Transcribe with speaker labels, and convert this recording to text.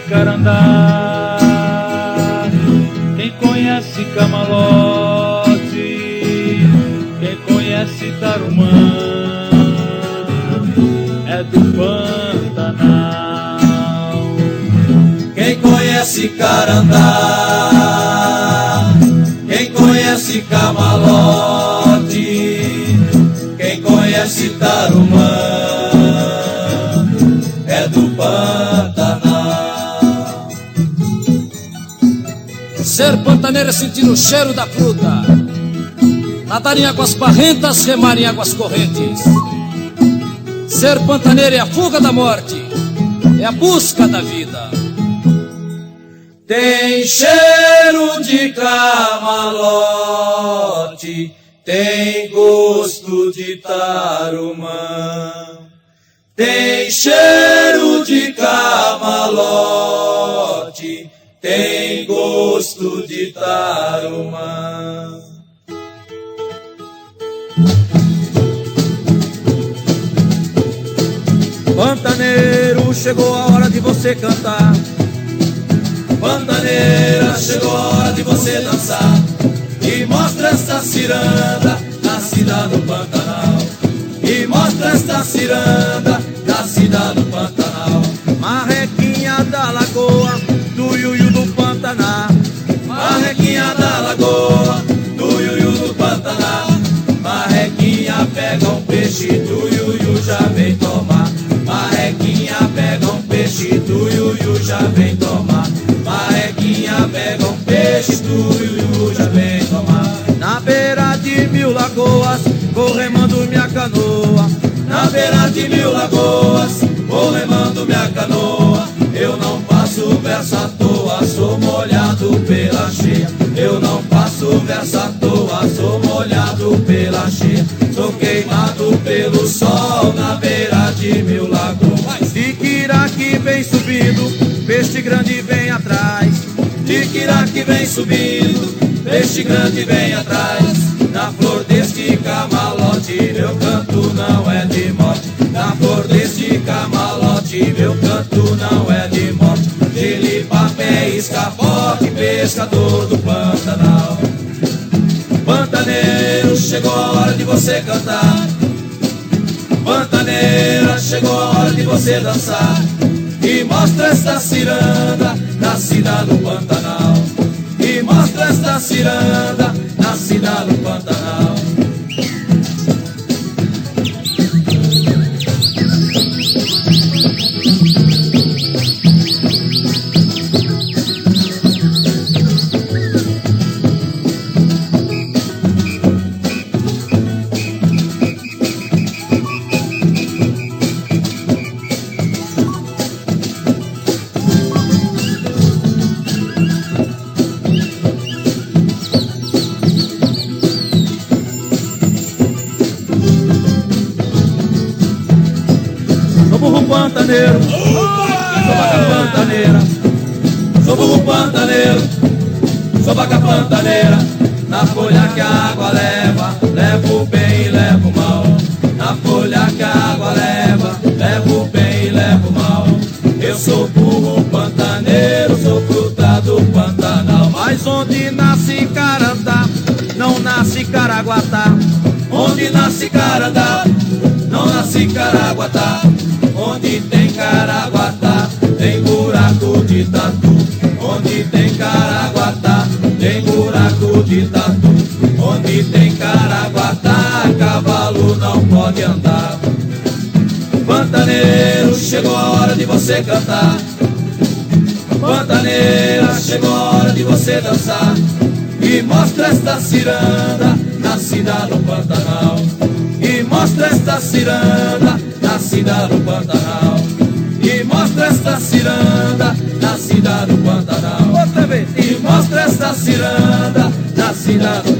Speaker 1: Carandá, quem conhece Camalote, quem conhece Tarumã, é do Pantanal.
Speaker 2: Quem conhece Carandá, quem conhece Camalote, quem conhece Tarumã, é do Pantanal.
Speaker 3: Ser pantaneiro é sentir o cheiro da fruta, nadar em águas barrentas, remar em águas correntes. Ser pantaneiro é a fuga da morte, é a busca da vida.
Speaker 2: Tem cheiro de camalote, tem gosto de tarumã. Tem cheiro de camalote, tem gosto de tarumã.
Speaker 4: Pantaneiro, chegou a hora de você cantar.
Speaker 2: Pantaneira, chegou a hora de você dançar. E mostra esta ciranda da cidade do Pantanal. E mostra esta ciranda da cidade do Pantanal.
Speaker 4: Marrequinha da lagoa, do Iuiu do Pantanal.
Speaker 2: Marrequinha da lagoa, do Iuiu do Pantanal. Marrequinha pega um peixe, do Iuiu já vem tomar. Marrequinha pega um peixe, do Iuiu já vem tomar. Marrequinha pega um peixe, do Iuiu já vem tomar.
Speaker 4: Na beira de 1000 lagoas, vou remando minha canoa.
Speaker 2: Na beira de 1000 lagoas, vou remando minha canoa. Eu não passo verso à toa, sou molhado pela cheia. Eu não passo verso à toa, sou molhado pela cheia. Sou queimado pelo sol na beira de 1000 lagoas.
Speaker 4: Tiquira que vem subindo, peixe grande vem atrás.
Speaker 2: Tiquira que vem subindo, peixe grande vem atrás. Na flor deste camalote, meu canto não é de morte. Na flor deste camalote, meu canto não é de morte. Gelipapé, escapote, pescador do Pantanal. Pantaneiro, chegou a hora de você cantar. Pantaneira, chegou a hora de você dançar. E mostra esta ciranda na cidade do Pantanal. E mostra esta ciranda na cidade do Pantanal.
Speaker 4: Pantaneiro,
Speaker 2: sou vaca pantaneira, sou burro pantaneiro, sou vaca pantaneira. Na folha que a água leva, levo o bem e levo o mal. Na folha que a água leva, levo o bem e levo o mal. Eu sou burro pantaneiro, sou fruta do Pantanal.
Speaker 4: mas onde nasce Carandá, não nasce Caraguatá.
Speaker 2: Onde nasce Carandá, não nasce Caraguatá. Onde tem Caraguatá, tem buraco de tatu. Onde tem Caraguatá, tem buraco de tatu. Onde tem Caraguatá, cavalo não pode andar. Pantaneiro, chegou a hora de você cantar. Pantaneira, chegou a hora de você dançar. E mostra esta ciranda na cidade do Pantanal. mostra esta ciranda, nascida no Pantanal. E mostra esta ciranda, nascida no Pantanal.
Speaker 4: Outra vez.
Speaker 2: E mostra esta ciranda, nascida no